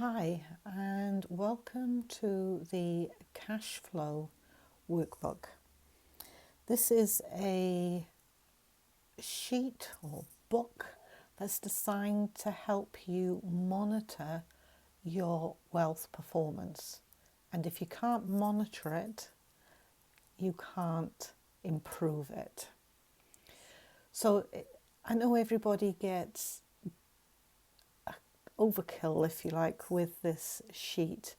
Hi, and welcome to the Cashflow workbook. This is a sheet or book that's designed to help you monitor your wealth performance. And if you can't monitor it, you can't improve it. So I know everybody gets overkill, if you like, with this sheet.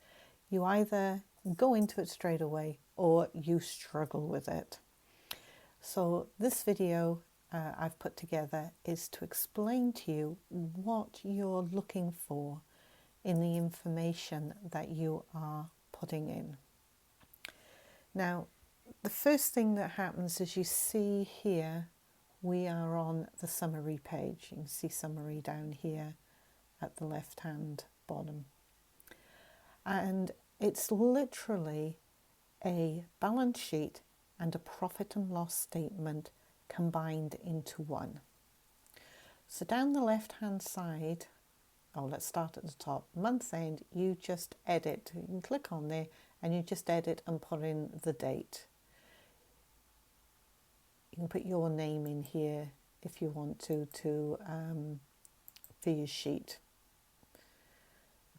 You either go into it straight away or you struggle with it. So this video I've put together is to explain to you what you're looking for in the information that you are putting in. Now, the first thing that happens is you see here, we are on the summary page. You can see summary down here at the left hand bottom, and it's literally a balance sheet and a profit and loss statement combined into one. So down the left hand side, let's start at the top, month end, you just edit. You can click on there and you just edit and put in the date. You can put your name in here if you want to for your sheet.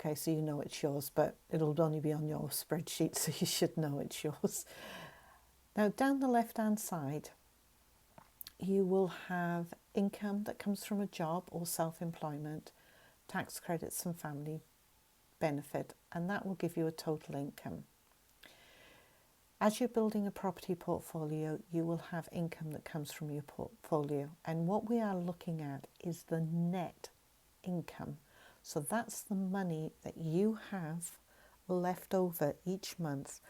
Okay, so you know it's yours, but it'll only be on your spreadsheet, so you should know it's yours. Now, down the left-hand side, you will have income that comes from a job or self-employment, tax credits and family benefit, and that will give you a total income. As you're building a property portfolio, you will have income that comes from your portfolio, and what we are looking at is the net income. So that's the money that you have left over each month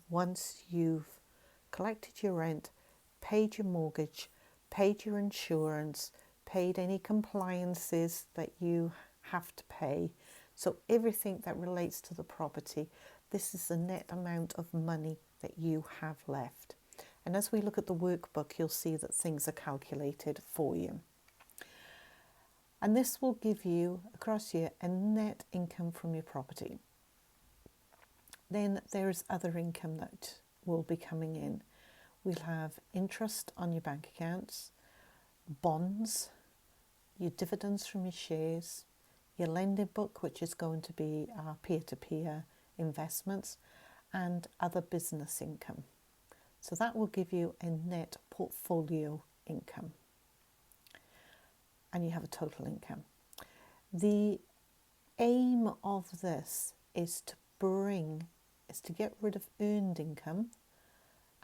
once you've collected your rent, paid your mortgage, paid your insurance, paid any compliances that you have to pay. So everything that relates to the property, this is the net amount of money that you have left. And as we look at the workbook, you'll see that things are calculated for you. And this will give you, across here, a net income from your property. Then there is other income that will be coming in. We'll have interest on your bank accounts, bonds, your dividends from your shares, your lending book, which is going to be our peer-to-peer investments, and other business income. So that will give you a net portfolio income. And you have a total income. The aim of this is to get rid of earned income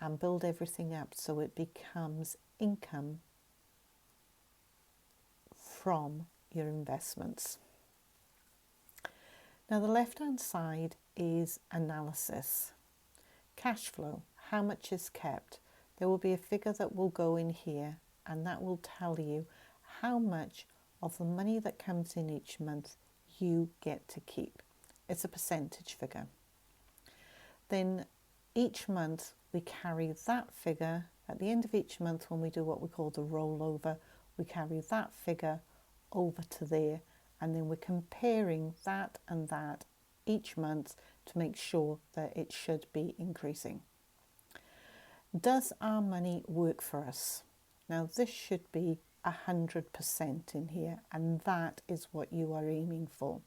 and build everything up so it becomes income from your investments. Now the left hand side is analysis. Cash flow, how much is kept. There will be a figure that will go in here, and that will tell you how much of the money that comes in each month you get to keep. It's a percentage figure. Then each month we carry that figure. At the end of each month, when we do what we call the rollover, we carry that figure over to there, and then we're comparing that and that each month to make sure that it should be increasing. Does our money work for us? Now this should be 100% in here, and that is what you are aiming for.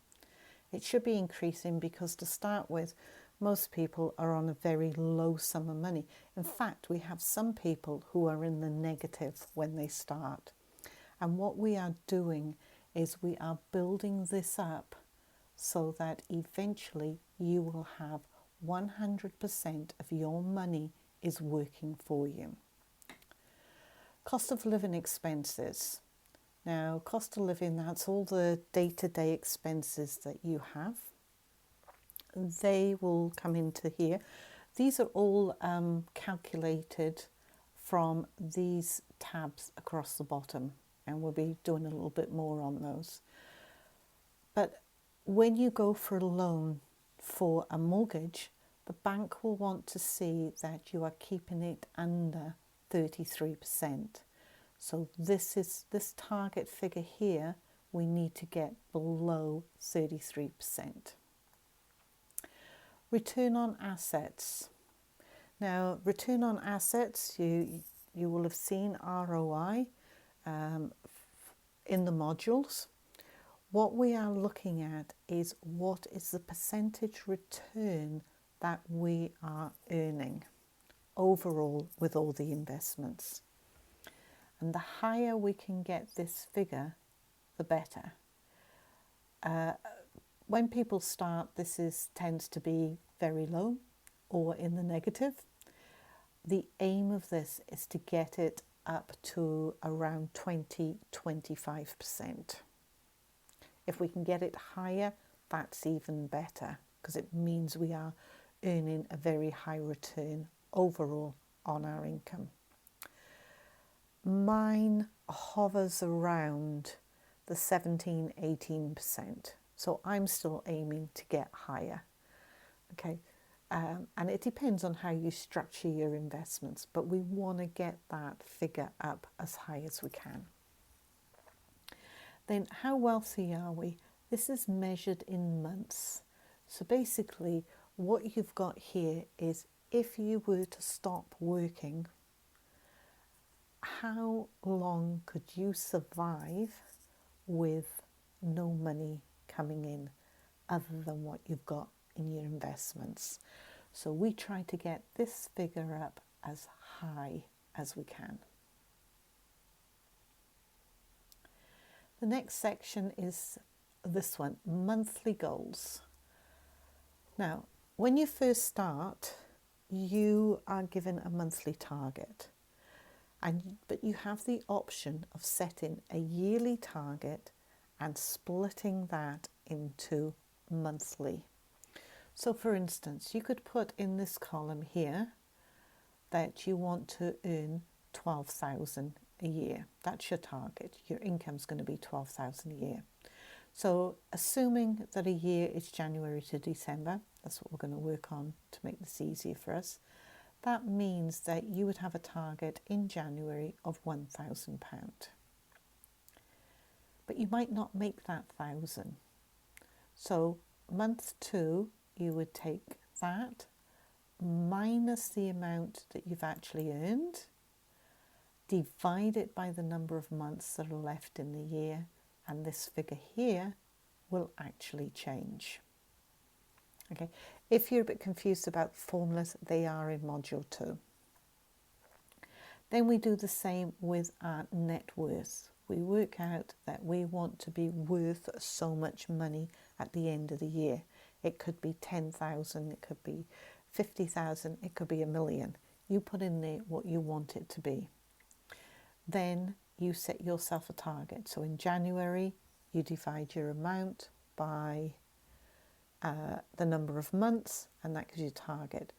It should be increasing because, to start with, most people are on a very low sum of money. In fact, we have some people who are in the negative when they start. And what we are doing is we are building this up so that eventually you will have 100% of your money is working for you. Cost of living expenses. Now, cost of living, that's all the day-to-day expenses that you have. They will come into here. These are all calculated from these tabs across the bottom, and we'll be doing a little bit more on those. But when you go for a loan for a mortgage, the bank will want to see that you are keeping it under 33%. So this target figure here, we need to get below 33%. Return on assets. Now, return on assets, you will have seen ROI in the modules. What we are looking at is what is the percentage return that we are earning overall with all the investments. And the higher we can get this figure, the better. When people start, tends to be very low or in the negative. The aim of this is to get it up to around 20-25%. If we can get it higher, that's even better, because it means we are earning a very high return overall on our income. Mine hovers around the 17-18%, so I'm still aiming to get higher. Okay, and it depends on how you structure your investments, but we want to get that figure up as high as we can. Then how wealthy are we? This is measured in months. So basically what you've got here is if you were to stop working, how long could you survive with no money coming in other than what you've got in your investments? So we try to get this figure up as high as we can. The next section is this one, monthly goals. Now, when you first start, you are given a monthly target, but you have the option of setting a yearly target and splitting that into monthly. So for instance, you could put in this column here that you want to earn 12,000 a year. That's your target. Your income's going to be 12,000 a year. So assuming that a year is January to December, that's what we're going to work on to make this easier for us. That means that you would have a target in January of £1,000. But you might not make that 1,000. So month 2, you would take that minus the amount that you've actually earned, divide it by the number of months that are left in the year, and this figure here will actually change. Okay, if you're a bit confused about formulas, they are in module 2. Then we do the same with our net worth. We work out that we want to be worth so much money at the end of the year. It could be 10,000, it could be 50,000, it could be $1 million. You put in there what you want it to be. Then you set yourself a target. So in January, you divide your amount by the number of months, and that gives you a target.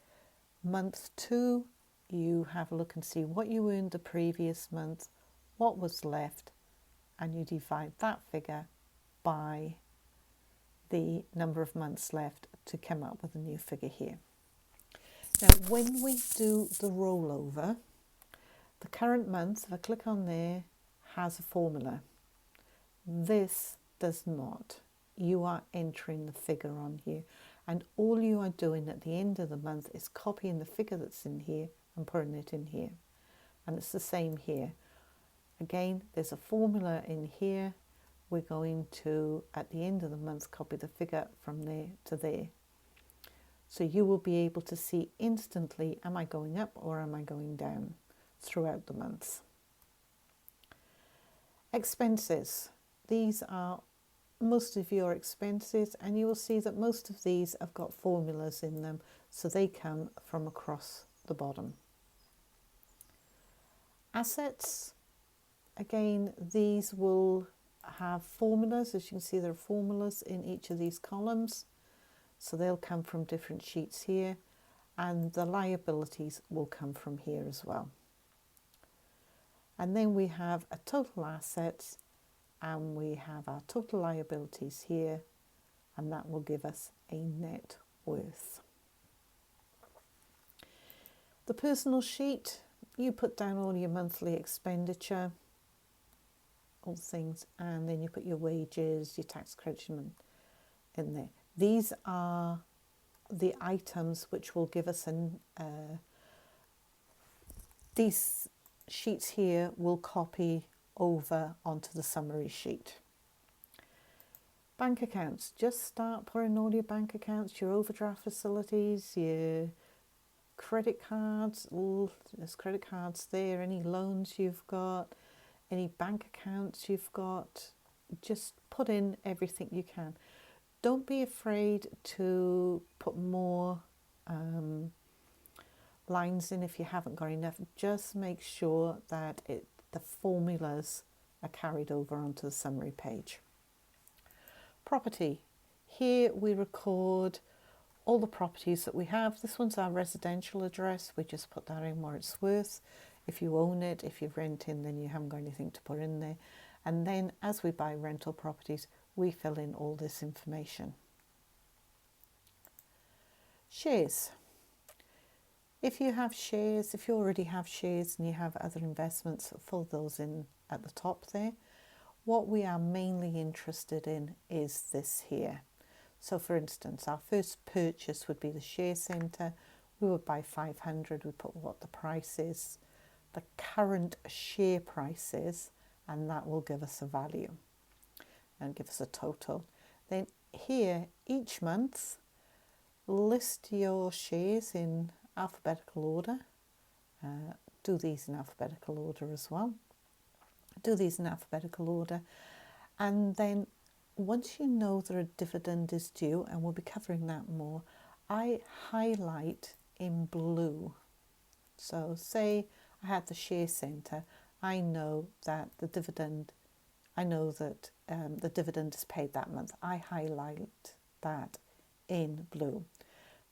Month 2, you have a look and see what you earned the previous month, what was left, and you divide that figure by the number of months left to come up with a new figure here. Now, when we do the rollover, the current month, if I click on there, has a formula. This does not. You are entering the figure on here, and all you are doing at the end of the month is copying the figure that's in here and putting it in here. And it's the same here. Again, there's a formula in here. We're going to, at the end of the month, copy the figure from there to there. So you will be able to see instantly, am I going up or am I going down throughout the months. Expenses. These are most of your expenses, and you will see that most of these have got formulas in them, so they come from across the bottom. Assets. Again, these will have formulas. As you can see, there are formulas in each of these columns, so they'll come from different sheets here, and the liabilities will come from here as well. And then we have a total assets, and we have our total liabilities here, and that will give us a net worth. The personal sheet, you put down all your monthly expenditure, all things, and then you put your wages, your tax credit in there. These are the items which will give us these sheets here will copy over onto the summary sheet. Bank accounts, just start putting all your bank accounts, your overdraft facilities, your credit cards, there's credit cards there, any loans you've got, any bank accounts you've got, just put in everything you can. Don't be afraid to put more lines in if you haven't got enough. Just make sure that the formulas are carried over onto the summary page. Property. Here we record all the properties that we have. This one's our residential address. We just put that in where it's worth. If you own it, if you're renting, then you haven't got anything to put in there. And then as we buy rental properties, we fill in all this information. Shares. If you have shares, if you already have shares and you have other investments, fill those in at the top there. What we are mainly interested in is this here. So for instance, our first purchase would be the share centre. We would buy 500, we put what the price is, the current share price is, and that will give us a value and give us a total. Then here, each month, list your shares in alphabetical order. Do these in alphabetical order as well. Do these in alphabetical order. And then once you know that a dividend is due, and we'll be covering that more, I highlight in blue. So say I had the share centre, I know that the dividend is paid that month. I highlight that in blue.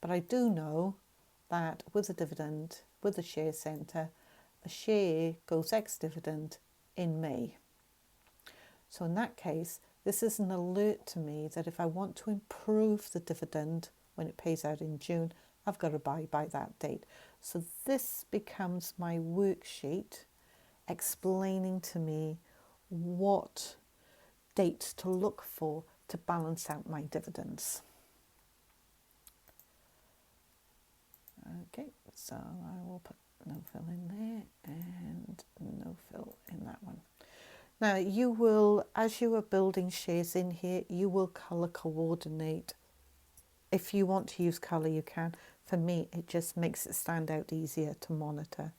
But I do know that with the dividend, with the share centre, a share goes ex-dividend in May. So in that case, this is an alert to me that if I want to improve the dividend when it pays out in June, I've got to buy by that date. So this becomes my worksheet explaining to me what dates to look for to balance out my dividends. Okay, so I will put no fill in there and no fill in that one. Now you will, as you are building shares in here, you will colour coordinate. If you want to use colour, you can. For me, it just makes it stand out easier to monitor.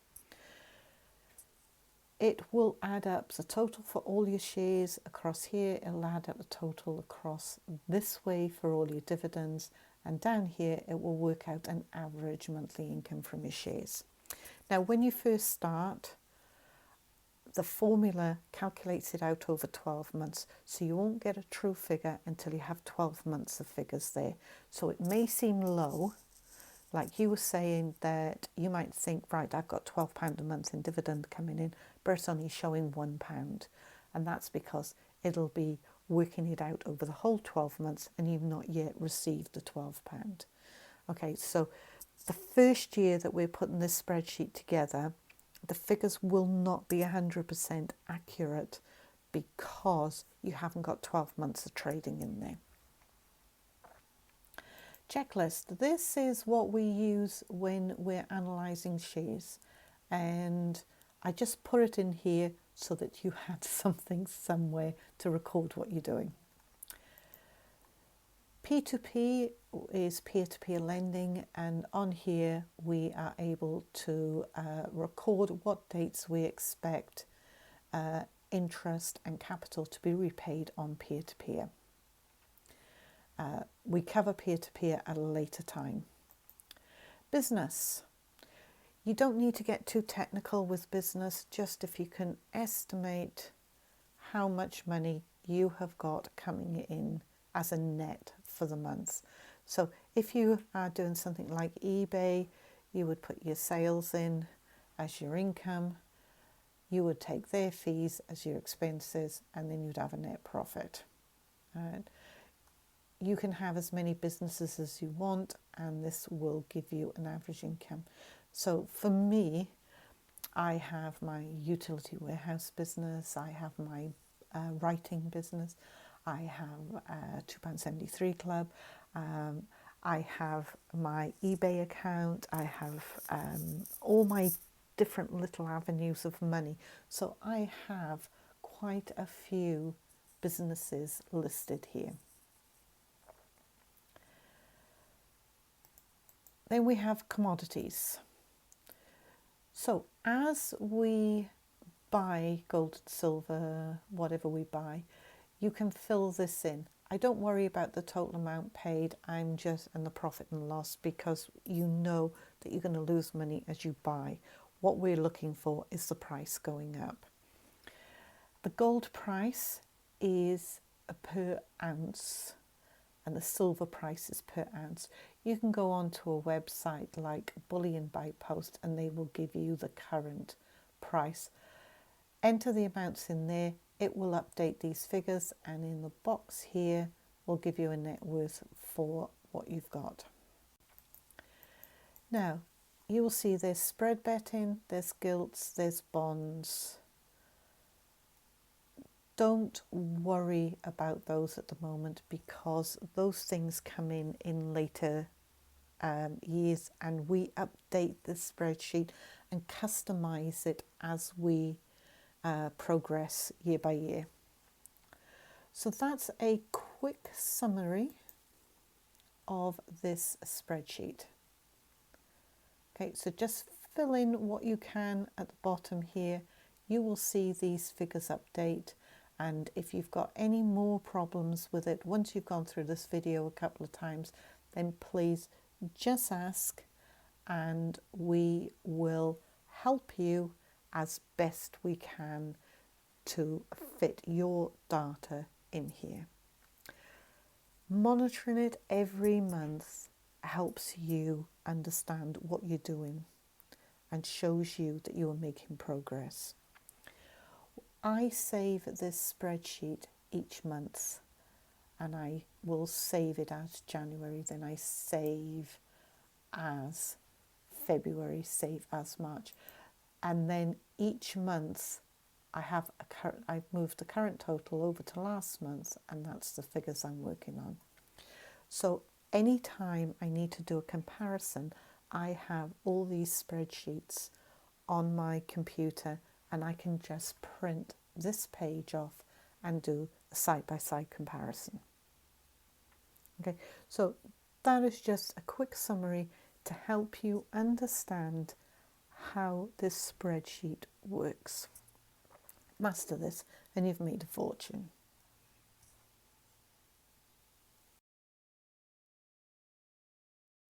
It will add up the total for all your shares across here. It'll add up the total across this way for all your dividends. And down here, it will work out an average monthly income from your shares. Now, when you first start, the formula calculates it out over 12 months. So you won't get a true figure until you have 12 months of figures there. So it may seem low, like you were saying that you might think, right, I've got £12 a month in dividend coming in, but it's only showing £1. And that's because it'll be working it out over the whole 12 months and you've not yet received the £12. Okay, so the first year that we're putting this spreadsheet together, the figures will not be 100% accurate because you haven't got 12 months of trading in there. Checklist. This is what we use when we're analysing shares, and I just put it in here so that you had something somewhere to record what you're doing. P2P is peer-to-peer lending, and on here we are able to record what dates we expect interest and capital to be repaid on peer-to-peer. We cover peer-to-peer at a later time. Business. You don't need to get too technical with business, just if you can estimate how much money you have got coming in as a net for the month. So if you are doing something like eBay, you would put your sales in as your income, you would take their fees as your expenses, and then you'd have a net profit. Right? You can have as many businesses as you want, and this will give you an average income. So for me, I have my utility warehouse business, I have my writing business, I have a £2.73 club, I have my eBay account, I have all my different little avenues of money. So I have quite a few businesses listed here. Then we have commodities. So as we buy gold, silver, whatever we buy, you can fill this in. I don't worry about the total amount paid, and the profit and loss, because you know that you're going to lose money as you buy. What we're looking for is the price going up. The gold price is per ounce and the silver price is per ounce. You can go onto a website like Bullion by Post and they will give you the current price. Enter the amounts in there, it will update these figures, and in the box here will give you a net worth for what you've got. Now, you will see there's spread betting, there's gilts, there's bonds. Don't worry about those at the moment, because those things come in later years, and we update the spreadsheet and customize it as we progress year by year. So that's a quick summary of this spreadsheet. Okay, so just fill in what you can at the bottom here. You will see these figures update, and if you've got any more problems with it once you've gone through this video a couple of times, then please just ask and we will help you as best we can to fit your data in here. Monitoring it every month helps you understand what you're doing and shows you that you are making progress. I save this spreadsheet each month, and I will save it as January, then I save as February, save as March, and then each month I've moved the current total over to last month, and that's the figures I'm working on. So anytime I need to do a comparison, I have all these spreadsheets on my computer, and I can just print this page off and do a side-by-side comparison. Okay, so that is just a quick summary to help you understand how this spreadsheet works. Master this and you've made a fortune.